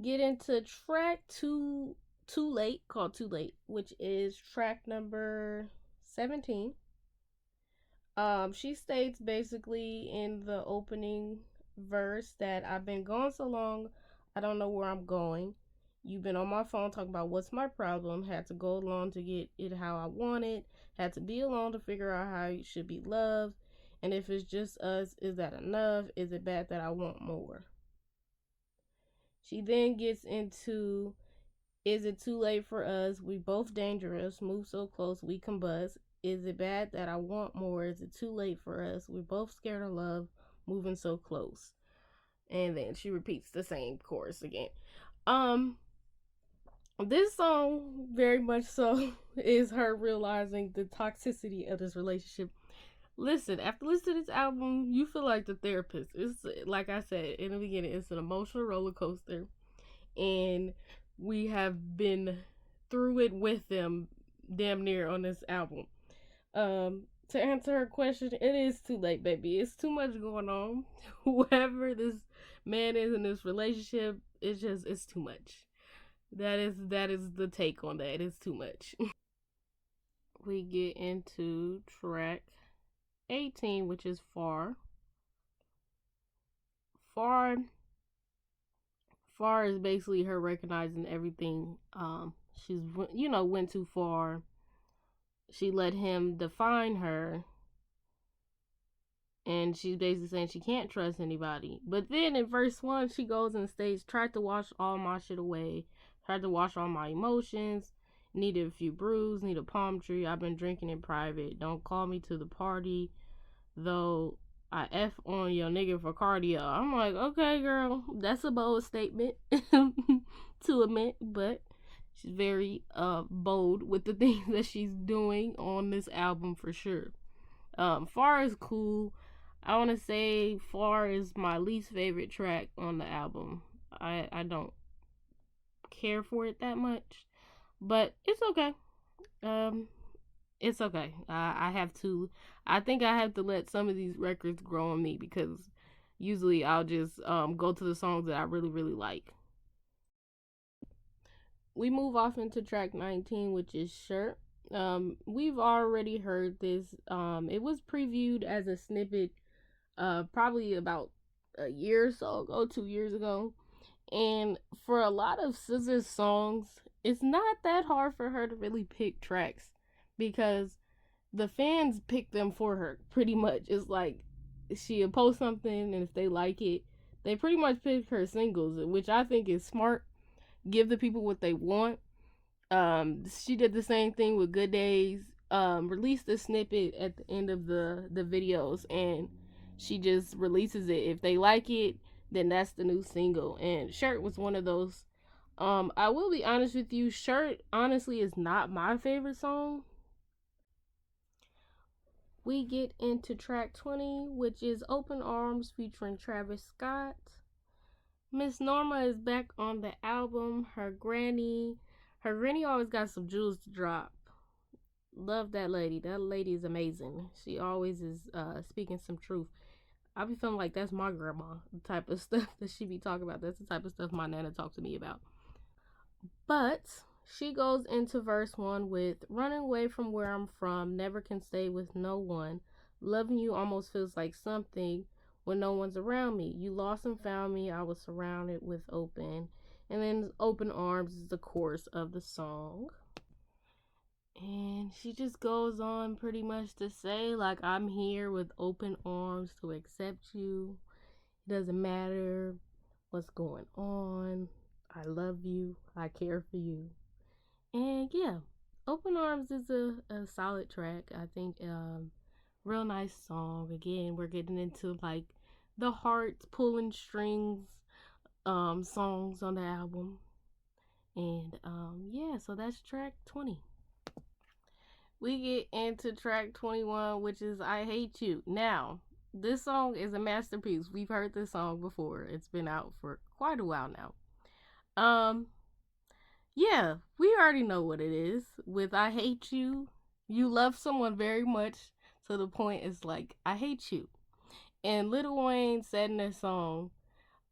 Get into track Too Late, called Too Late, which is track number 17. She states basically in the opening verse that I've been gone so long, I don't know where I'm going. You've been on my phone talking about what's my problem. Had to go along to get it how I want it. Had to be alone to figure out how you should be loved. And if it's just us, is that enough? Is it bad that I want more? She then gets into, is it too late for us? We both dangerous. Move so close, we combust. Is it bad that I want more? Is it too late for us? We're both scared of love, moving so close. And then she repeats the same chorus again. Um, this song very much so is her realizing the toxicity of this relationship. Listen, after listening to this album, you feel like the therapist. It's like I said in the beginning, it's an emotional roller coaster, and we have been through it with them damn near on this album. To answer her question, it is too late, baby. It's too much going on. Whoever this man is in this relationship, it's too much. That is the take on that. It's too much. We get into track 18, which is Far. Far Far is basically her recognizing everything. She's went too far. She let him define her, and she's basically saying she can't trust anybody. But then in verse 1, she goes and states, tried to wash all my shit away, tried to wash all my emotions, needed a few brews, need a palm tree, I've been drinking in private, don't call me to the party, though I F on your nigga for cardio. I'm like, okay, girl, that's a bold statement to admit, but she's very bold with the things that she's doing on this album for sure. Far is cool. I want to say Far is my least favorite track on the album. I don't care for it that much, but it's okay. Um, it's okay. I have to. I think I have to let some of these records grow on me because usually I'll just go to the songs that I really really like. We move off into track 19, which is Shirt. We've already heard this. It was previewed as a snippet probably about a year or so ago, 2 years ago. And for a lot of SZA's songs, it's not that hard for her to really pick tracks because the fans pick them for her pretty much. It's like she'll post something, and if they like it, they pretty much pick her singles, which I think is smart. Give the people what they want. She did the same thing with Good Days. Released a snippet at the end of the videos, and she just releases it. If they like it, then that's the new single. And Shirt was one of those. I will be honest with you, Shirt honestly is not my favorite song. We get into track 20, which is Open Arms featuring Travis Scott. Miss Norma is back on the album. Her granny always got some jewels to drop. Love that lady. That lady is amazing. She always is speaking some truth. I be feeling like that's my grandma, the type of stuff that she be talking about. That's the type of stuff my nana talked to me about. But she goes into verse 1 with running away from where I'm from, never can stay with no one. Loving you almost feels like something when no one's around me. You lost and found me, I was surrounded with open. And then Open Arms is the chorus of the song. And she just goes on pretty much to say, like, I'm here with open arms to accept you. It doesn't matter what's going on. I love you. I care for you. And yeah, Open Arms is a solid track. I think real nice song. Again, we're getting into like the heart pulling strings songs on the album. And yeah, so that's track 20. We get into track 21, which is I Hate You. Now, this song is a masterpiece. We've heard this song before. It's been out for quite a while now. Yeah, we already know what it is. With I Hate You, you love someone very much to the point it's like, I hate you. And Lil Wayne said in this song,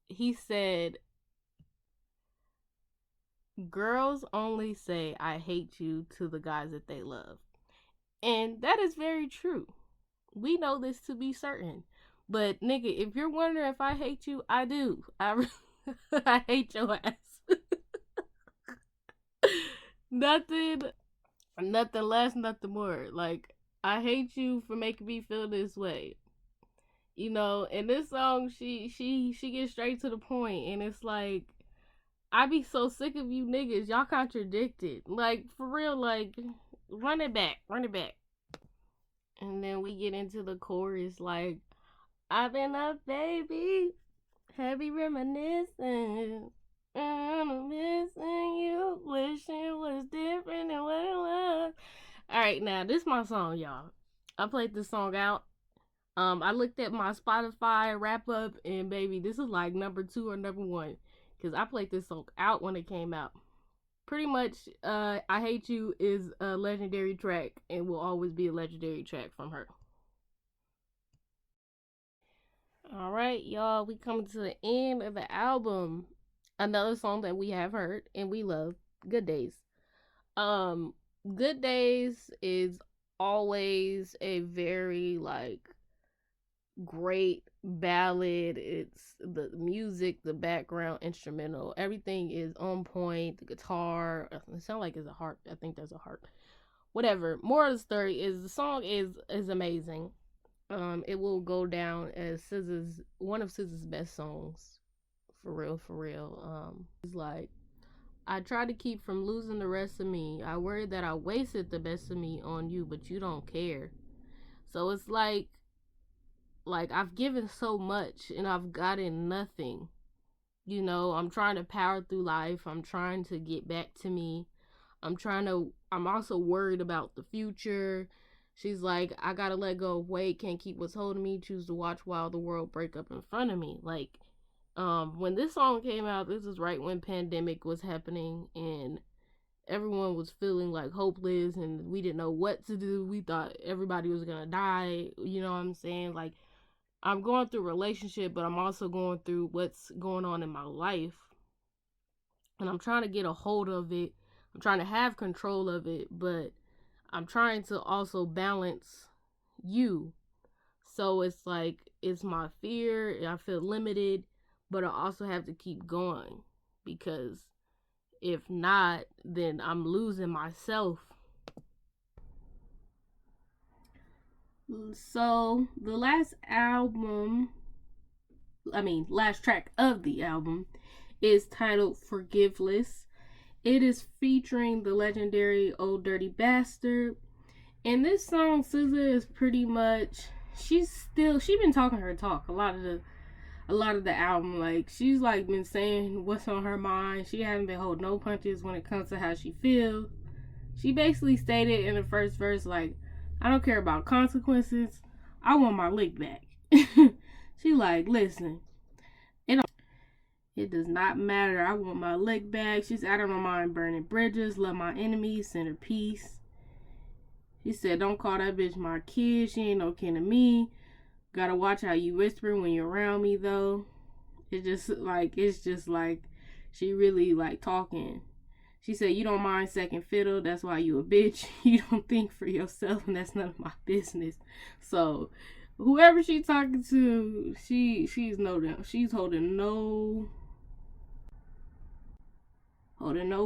he said, Girls only say I hate you to the guys that they love. And that is very true. We know this to be certain. But nigga, if you're wondering if I hate you, I do. I hate your ass. nothing nothing less, nothing more. Like, I hate you for making me feel this way. You know, in this song she gets straight to the point, and it's like, I be so sick of you niggas. Y'all contradicted. Like, for real, like, run it back. Run it back. And then we get into the chorus like, I've been up, baby, heavy reminiscing. I'm missing you, wishing it was different than what it was. Alright, now this is my song, y'all. I played this song out. I looked at my Spotify wrap up, and baby, this is like number 2 or number 1. Cause I played this song out when it came out. Pretty much, I Hate You is a legendary track and will always be a legendary track from her. Alright, y'all, we coming to the end of the album. Another song that we have heard and we love, Good Days. Good Days is always a very, like, great ballad. It's the music, the background, instrumental, everything is on point. The guitar, it sounds like it's a harp. I think there's a harp. Whatever. More of the story is the song is amazing. It will go down as one of SZA's best songs. For real, for real. It's like, I try to keep from losing the rest of me. I worry that I wasted the best of me on you, but you don't care. So it's like I've given so much and I've gotten nothing. You know, I'm trying to power through life. I'm trying to get back to me. I'm also worried about the future. She's like, I gotta let go of weight, can't keep what's holding me, choose to watch while the world break up in front of me. Like, when this song came out, this is right when pandemic was happening and everyone was feeling like hopeless and we didn't know what to do. We thought everybody was gonna die. You know what I'm saying? Like, I'm going through a relationship, but I'm also going through what's going on in my life. And I'm trying to get a hold of it. I'm trying to have control of it, but I'm trying to also balance you. So it's like, it's my fear. I feel limited, but I also have to keep going because if not, then I'm losing myself. So the last track of the album is titled Forgiveless. It is featuring the legendary Old Dirty Bastard. And this song, SZA is pretty much, she been talking her talk a lot of the album. Like, she's like been saying what's on her mind. She hasn't been holding no punches when it comes to how she feels. She basically stated in the first verse, like, I don't care about consequences. I want my lick back. She like, listen, it does not matter. I want my lick back. She's out of my mind burning bridges. Love my enemies. Send her peace. She said, don't call that bitch my kid. She ain't no kin to me. Gotta watch how you whisper when you're around me, though. It's just like she really like talking. She said, you don't mind second fiddle. That's why you a bitch. You don't think for yourself, and that's none of my business. So, whoever she's talking to, she's holding no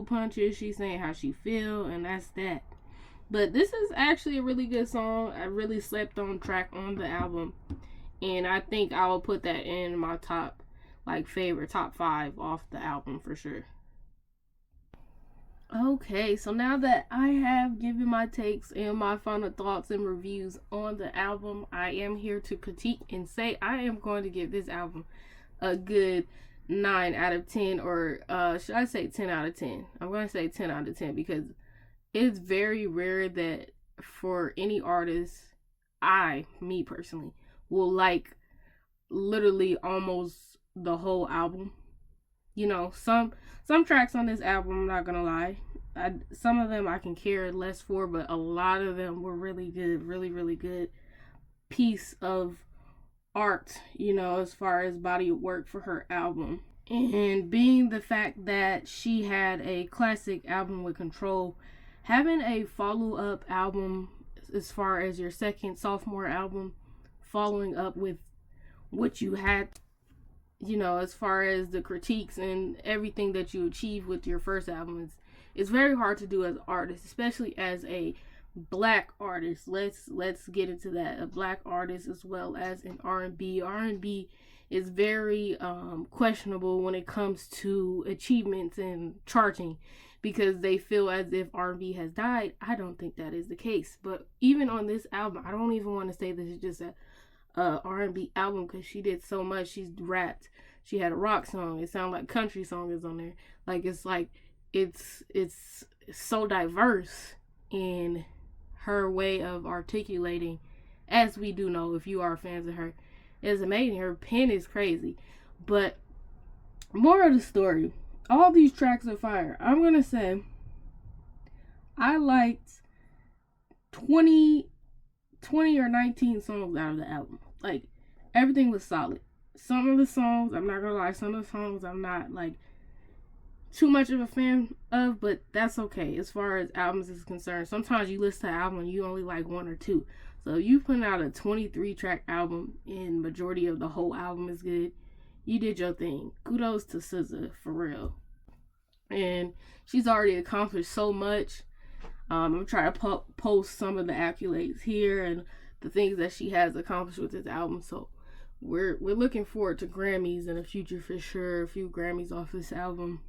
punches. She's saying how she feel, and that's that. But this is actually a really good song. I really slept on track on the album, and I think I will put that in my top 5 off the album for sure. Okay, so now that I have given my takes and my final thoughts and reviews on the album, I am here to critique and say I am going to give this album a good 9 out of 10, or should I say 10 out of 10? I'm going to say 10 out of 10 because it's very rare that for any artist, me personally, will like literally almost the whole album. You know, some tracks on this album, I'm not gonna lie, some of them I can care less for, but a lot of them were really good, really, really good piece of art, you know, as far as body of work for her album. And being the fact that she had a classic album with Control, having a follow-up album as far as your second sophomore album, following up with what you had, as far as the critiques and everything that you achieved with your first album, it's very hard to do as an artist, especially as a black artist. Let's get into that. A black artist as well as an R&B. R&B is very questionable when it comes to achievements and charting, because they feel as if R&B has died. I don't think that is the case. But even on this album, I don't even want to say this is just a R&B album, because she did so much. She's rapped. She had a rock song. It sounded like country song is on there. It's so diverse in her way of articulating, as we do know if you are fans of her. It's amazing. Her pen is crazy. But more of the story, all these tracks are fire. I'm gonna say I liked 20 or 19 songs out of the album. Like, everything was solid. Some of the songs, I'm not gonna lie, some of the songs I'm not like too much of a fan of, but that's okay as far as albums is concerned. Sometimes you listen to an album and you only like one or two. So you putting out a 23 track album and majority of the whole album is good, you did your thing. Kudos to SZA, for real. And she's already accomplished so much. I'm trying to post some of the accolades here and the things that she has accomplished with this album. So we're looking forward to Grammys in the future for sure. A few Grammys off this album,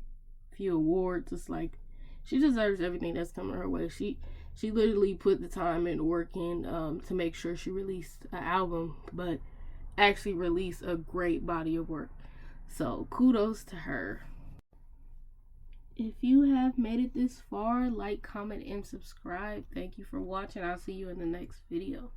a few awards. It's like she deserves everything that's coming her way. She literally put the time and work in to make sure she released an album, but actually released a great body of work. So kudos to her. If you have made it this far, like, comment, and subscribe. Thank you for watching. I'll see you in the next video.